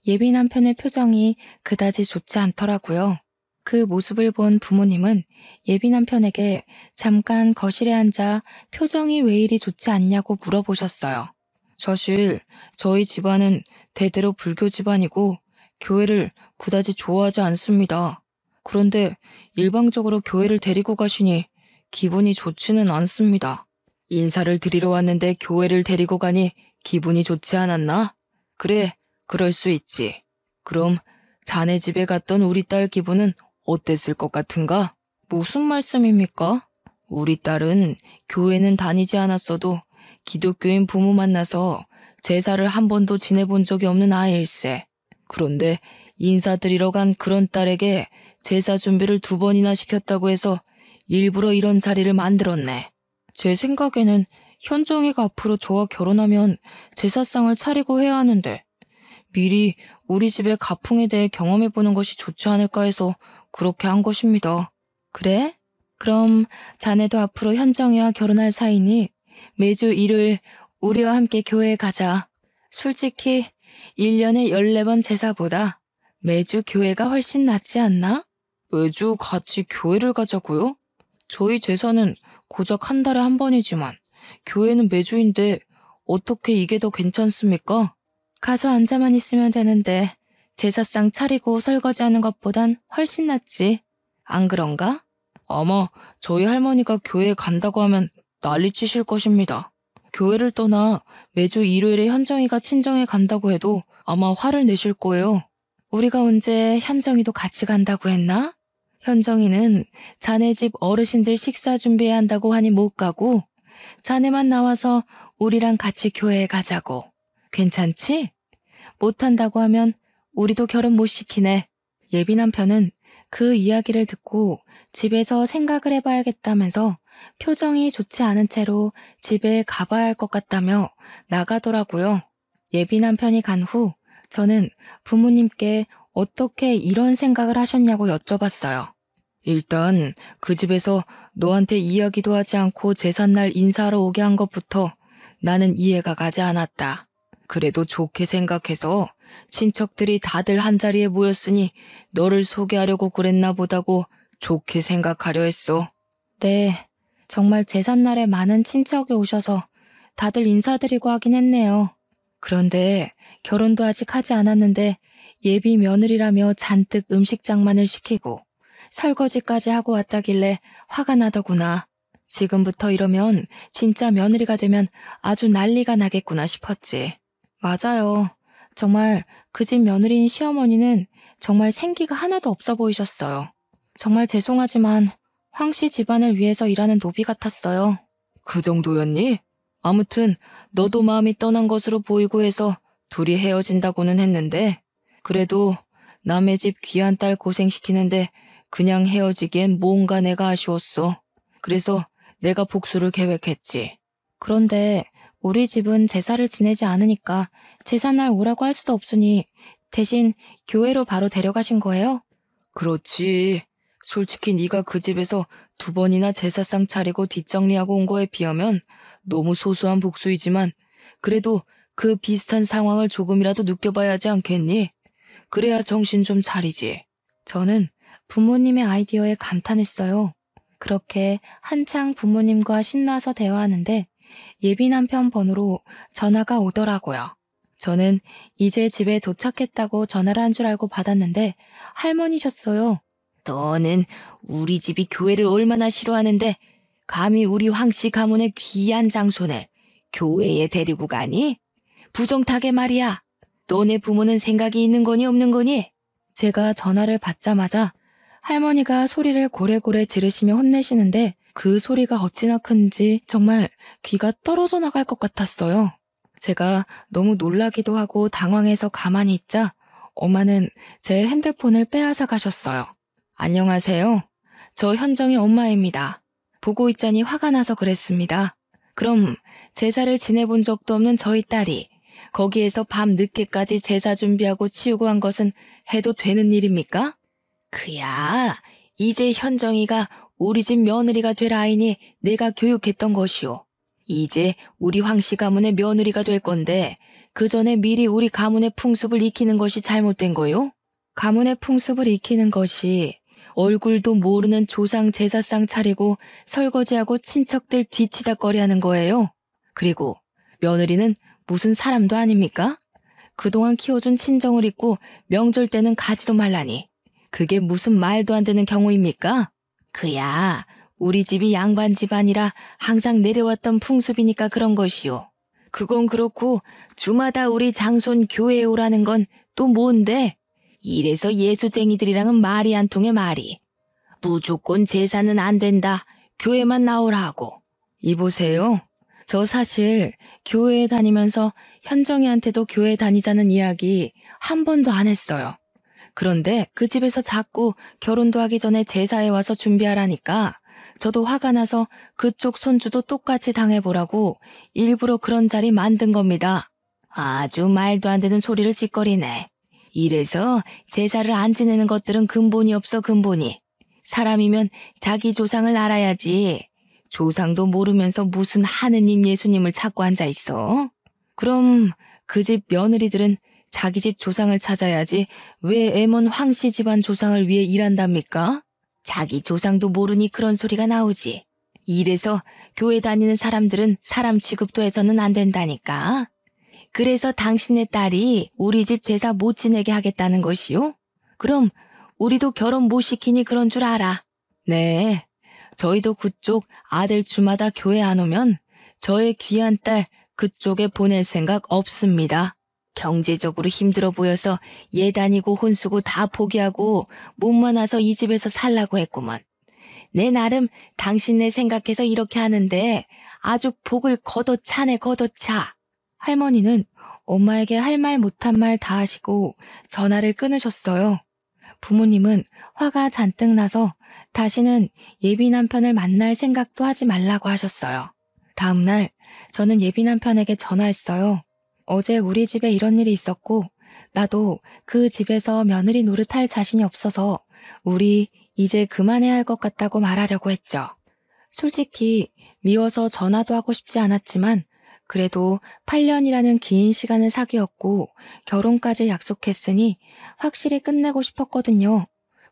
예비 남편의 표정이 그다지 좋지 않더라고요. 그 모습을 본 부모님은 예비 남편에게 잠깐 거실에 앉아 표정이 왜 이리 좋지 않냐고 물어보셨어요. 사실 저희 집안은 대대로 불교 집안이고 교회를 그다지 좋아하지 않습니다. 그런데 일방적으로 교회를 데리고 가시니 기분이 좋지는 않습니다. 인사를 드리러 왔는데 교회를 데리고 가니 기분이 좋지 않았나? 그래, 그럴 수 있지. 그럼 자네 집에 갔던 우리 딸 기분은 어땠을 것 같은가? 무슨 말씀입니까? 우리 딸은 교회는 다니지 않았어도 기독교인 부모 만나서 제사를 한 번도 지내본 적이 없는 아이일세. 그런데 인사드리러 간 그런 딸에게 제사 준비를 2번이나 시켰다고 해서 일부러 이런 자리를 만들었네. 제 생각에는 현정이가 앞으로 저와 결혼하면 제사상을 차리고 해야 하는데 미리 우리 집의 가풍에 대해 경험해보는 것이 좋지 않을까 해서 그렇게 한 것입니다. 그래? 그럼 자네도 앞으로 현정이와 결혼할 사이니 매주 일요일 우리와 함께 교회에 가자. 솔직히 1년에 14번 제사보다 매주 교회가 훨씬 낫지 않나? 매주 같이 교회를 가자고요? 저희 제사는 고작 한 달에 한 번이지만 교회는 매주인데 어떻게 이게 더 괜찮습니까? 가서 앉아만 있으면 되는데 제사상 차리고 설거지하는 것보단 훨씬 낫지. 안 그런가? 아마 저희 할머니가 교회에 간다고 하면 난리치실 것입니다. 교회를 떠나 매주 일요일에 현정이가 친정에 간다고 해도 아마 화를 내실 거예요. 우리가 언제 현정이도 같이 간다고 했나? 현정이는 자네 집 어르신들 식사 준비해야 한다고 하니 못 가고 자네만 나와서 우리랑 같이 교회에 가자고. 괜찮지? 못한다고 하면 우리도 결혼 못 시키네. 예비 남편은 그 이야기를 듣고 집에서 생각을 해봐야겠다면서 표정이 좋지 않은 채로 집에 가봐야 할 것 같다며 나가더라고요. 예비 남편이 간 후 저는 부모님께 어떻게 이런 생각을 하셨냐고 여쭤봤어요. 일단 그 집에서 너한테 이야기도 하지 않고 제삿날 인사하러 오게 한 것부터 나는 이해가 가지 않았다. 그래도 좋게 생각해서 친척들이 다들 한자리에 모였으니 너를 소개하려고 그랬나 보다고 좋게 생각하려 했어. 네, 정말 제삿날에 많은 친척이 오셔서 다들 인사드리고 하긴 했네요. 그런데 결혼도 아직 하지 않았는데 예비 며느리라며 잔뜩 음식 장만을 시키고 설거지까지 하고 왔다길래 화가 나더구나. 지금부터 이러면 진짜 며느리가 되면 아주 난리가 나겠구나 싶었지. 맞아요. 정말 그 집 며느리인 시어머니는 정말 생기가 하나도 없어 보이셨어요. 정말 죄송하지만 황씨 집안을 위해서 일하는 노비 같았어요. 그 정도였니? 아무튼 너도 마음이 떠난 것으로 보이고 해서 둘이 헤어진다고는 했는데 그래도 남의 집 귀한 딸 고생시키는데 그냥 헤어지기엔 뭔가 내가 아쉬웠어. 그래서 내가 복수를 계획했지. 그런데 우리 집은 제사를 지내지 않으니까 제삿날 오라고 할 수도 없으니 대신 교회로 바로 데려가신 거예요? 그렇지. 솔직히 네가 그 집에서 2번이나 제사상 차리고 뒷정리하고 온 거에 비하면 너무 소소한 복수이지만 그래도 그 비슷한 상황을 조금이라도 느껴봐야 하지 않겠니? 그래야 정신 좀 차리지. 저는 부모님의 아이디어에 감탄했어요. 그렇게 한창 부모님과 신나서 대화하는데 예비 남편 번호로 전화가 오더라고요. 저는 이제 집에 도착했다고 전화를 한 줄 알고 받았는데 할머니셨어요. 너는 우리 집이 교회를 얼마나 싫어하는데 감히 우리 황씨 가문의 귀한 장손을 교회에 데리고 가니? 부정타게 말이야. 너네 부모는 생각이 있는 거니 없는 거니? 제가 전화를 받자마자 할머니가 소리를 고래고래 지르시며 혼내시는데 그 소리가 어찌나 큰지 정말 귀가 떨어져 나갈 것 같았어요. 제가 너무 놀라기도 하고 당황해서 가만히 있자 엄마는 제 핸드폰을 빼앗아 가셨어요. 안녕하세요. 저 현정이 엄마입니다. 보고 있자니 화가 나서 그랬습니다. 그럼 제사를 지내본 적도 없는 저희 딸이 거기에서 밤 늦게까지 제사 준비하고 치우고 한 것은 해도 되는 일입니까? 그야, 이제 현정이가 우리 집 며느리가 될 아이니 내가 교육했던 것이오. 이제 우리 황씨 가문의 며느리가 될 건데 그 전에 미리 우리 가문의 풍습을 익히는 것이 잘못된 거요? 가문의 풍습을 익히는 것이 얼굴도 모르는 조상 제사상 차리고 설거지하고 친척들 뒤치다꺼리하는 거예요. 그리고 며느리는 무슨 사람도 아닙니까? 그동안 키워준 친정을 잊고 명절 때는 가지도 말라니. 그게 무슨 말도 안 되는 경우입니까? 그야 우리 집이 양반 집안이라 항상 내려왔던 풍습이니까 그런 것이요. 그건 그렇고 주마다 우리 장손 교회에 오라는 건 또 뭔데? 이래서 예수쟁이들이랑은 말이 안 통해 말이. 무조건 제사는 안 된다. 교회만 나오라 하고. 이보세요. 저 사실 교회에 다니면서 현정이한테도 교회 다니자는 이야기 한 번도 안 했어요. 그런데 그 집에서 자꾸 결혼도 하기 전에 제사에 와서 준비하라니까 저도 화가 나서 그쪽 손주도 똑같이 당해보라고 일부러 그런 자리 만든 겁니다. 아주 말도 안 되는 소리를 짓거리네. 이래서 제사를 안 지내는 것들은 근본이 없어, 근본이. 사람이면 자기 조상을 알아야지. 조상도 모르면서 무슨 하느님 예수님을 찾고 앉아있어? 그럼 그 집 며느리들은 자기 집 조상을 찾아야지 왜 애먼 황씨 집안 조상을 위해 일한답니까? 자기 조상도 모르니 그런 소리가 나오지. 이래서 교회 다니는 사람들은 사람 취급도 해서는 안 된다니까. 그래서 당신네 딸이 우리 집 제사 못 지내게 하겠다는 것이요? 그럼 우리도 결혼 못 시키니 그런 줄 알아. 네, 저희도 그쪽 아들 주마다 교회 안 오면 저의 귀한 딸 그쪽에 보낼 생각 없습니다. 경제적으로 힘들어 보여서 얘 다니고 혼수고 다 포기하고 몸만 와서 이 집에서 살라고 했구먼. 내 나름 당신네 생각해서 이렇게 하는데 아주 복을 걷어차네, 걷어차. 할머니는 엄마에게 할 말 못한 말 다 하시고 전화를 끊으셨어요. 부모님은 화가 잔뜩 나서 다시는 예비 남편을 만날 생각도 하지 말라고 하셨어요. 다음 날 저는 예비 남편에게 전화했어요. 어제 우리 집에 이런 일이 있었고 나도 그 집에서 며느리 노릇할 자신이 없어서 우리 이제 그만해야 할 것 같다고 말하려고 했죠. 솔직히 미워서 전화도 하고 싶지 않았지만 그래도 8년이라는 긴 시간을 사귀었고 결혼까지 약속했으니 확실히 끝내고 싶었거든요.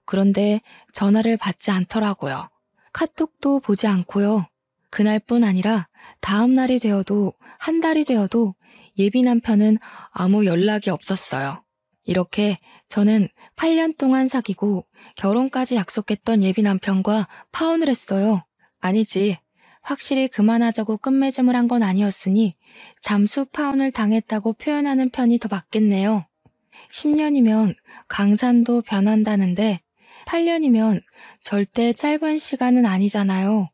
그런데 전화를 받지 않더라고요. 카톡도 보지 않고요. 그날뿐 아니라 다음 날이 되어도 한 달이 되어도 예비 남편은 아무 연락이 없었어요. 이렇게 저는 8년 동안 사귀고 결혼까지 약속했던 예비 남편과 파혼을 했어요. 아니지. 확실히 그만하자고 끝맺음을 한 건 아니었으니 잠수 파혼을 당했다고 표현하는 편이 더 맞겠네요. 10년이면 강산도 변한다는데 8년이면 절대 짧은 시간은 아니잖아요.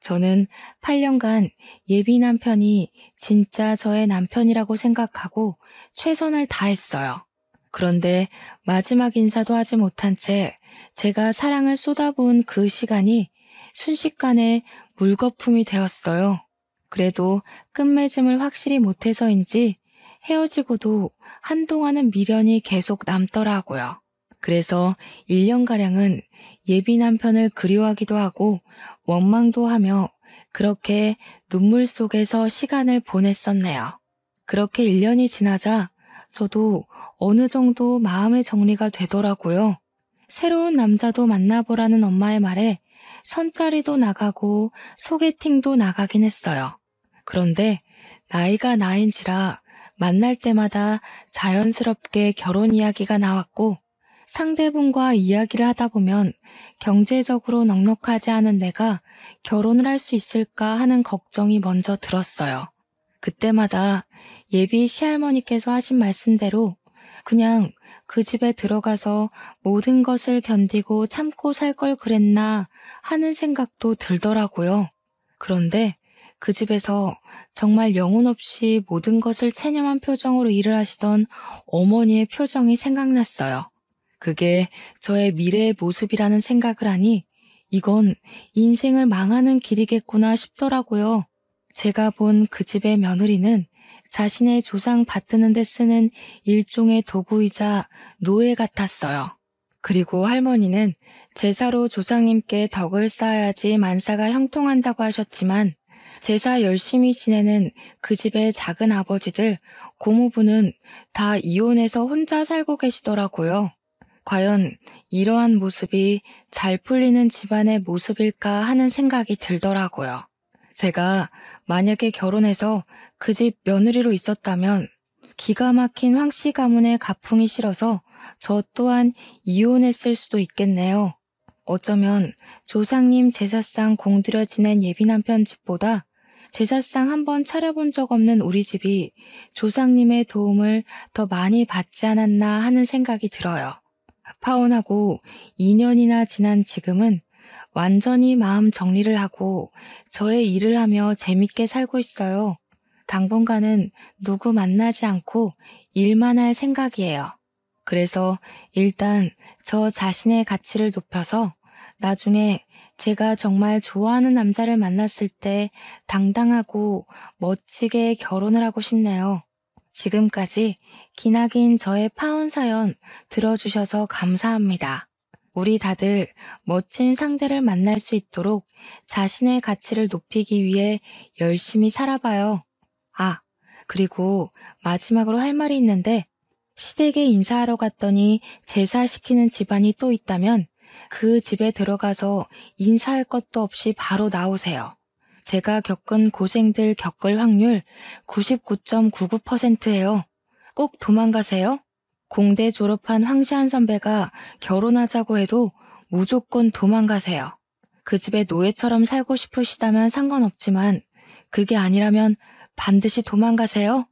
저는 8년간 예비 남편이 진짜 저의 남편이라고 생각하고 최선을 다했어요. 그런데 마지막 인사도 하지 못한 채 제가 사랑을 쏟아부은 그 시간이 순식간에 물거품이 되었어요. 그래도 끝맺음을 확실히 못해서인지 헤어지고도 한동안은 미련이 계속 남더라고요. 그래서 1년가량은 예비 남편을 그리워하기도 하고 원망도 하며 그렇게 눈물 속에서 시간을 보냈었네요. 그렇게 1년이 지나자 저도 어느 정도 마음의 정리가 되더라고요. 새로운 남자도 만나보라는 엄마의 말에 선짜리도 나가고 소개팅도 나가긴 했어요. 그런데 나이가 나인지라 만날 때마다 자연스럽게 결혼 이야기가 나왔고 상대분과 이야기를 하다 보면 경제적으로 넉넉하지 않은 내가 결혼을 할 수 있을까 하는 걱정이 먼저 들었어요. 그때마다 예비 시할머니께서 하신 말씀대로 그냥 그 집에 들어가서 모든 것을 견디고 참고 살 걸 그랬나 하는 생각도 들더라고요. 그런데 그 집에서 정말 영혼 없이 모든 것을 체념한 표정으로 일을 하시던 어머니의 표정이 생각났어요. 그게 저의 미래의 모습이라는 생각을 하니 이건 인생을 망하는 길이겠구나 싶더라고요. 제가 본 그 집의 며느리는 자신의 조상 받드는 데 쓰는 일종의 도구이자 노예 같았어요. 그리고 할머니는 제사로 조상님께 덕을 쌓아야지 만사가 형통한다고 하셨지만 제사 열심히 지내는 그 집의 작은 아버지들, 고모부는 다 이혼해서 혼자 살고 계시더라고요. 과연 이러한 모습이 잘 풀리는 집안의 모습일까 하는 생각이 들더라고요. 제가 만약에 결혼해서 그 집 며느리로 있었다면 기가 막힌 황씨 가문의 가풍이 싫어서 저 또한 이혼했을 수도 있겠네요. 어쩌면 조상님 제사상 공들여 지낸 예비 남편 집보다 제사상 한번 차려본 적 없는 우리 집이 조상님의 도움을 더 많이 받지 않았나 하는 생각이 들어요. 파혼하고 2년이나 지난 지금은 완전히 마음 정리를 하고 저의 일을 하며 재밌게 살고 있어요. 당분간은 누구 만나지 않고 일만 할 생각이에요. 그래서 일단 저 자신의 가치를 높여서 나중에 제가 정말 좋아하는 남자를 만났을 때 당당하고 멋지게 결혼을 하고 싶네요. 지금까지 기나긴 저의 파혼 사연 들어주셔서 감사합니다. 우리 다들 멋진 상대를 만날 수 있도록 자신의 가치를 높이기 위해 열심히 살아봐요. 아, 그리고 마지막으로 할 말이 있는데 시댁에 인사하러 갔더니 제사시키는 집안이 또 있다면 그 집에 들어가서 인사할 것도 없이 바로 나오세요. 제가 겪은 고생들 겪을 확률 99.99%예요. 꼭 도망가세요. 공대 졸업한 황시한 선배가 결혼하자고 해도 무조건 도망가세요. 그 집에 노예처럼 살고 싶으시다면 상관없지만 그게 아니라면 반드시 도망가세요.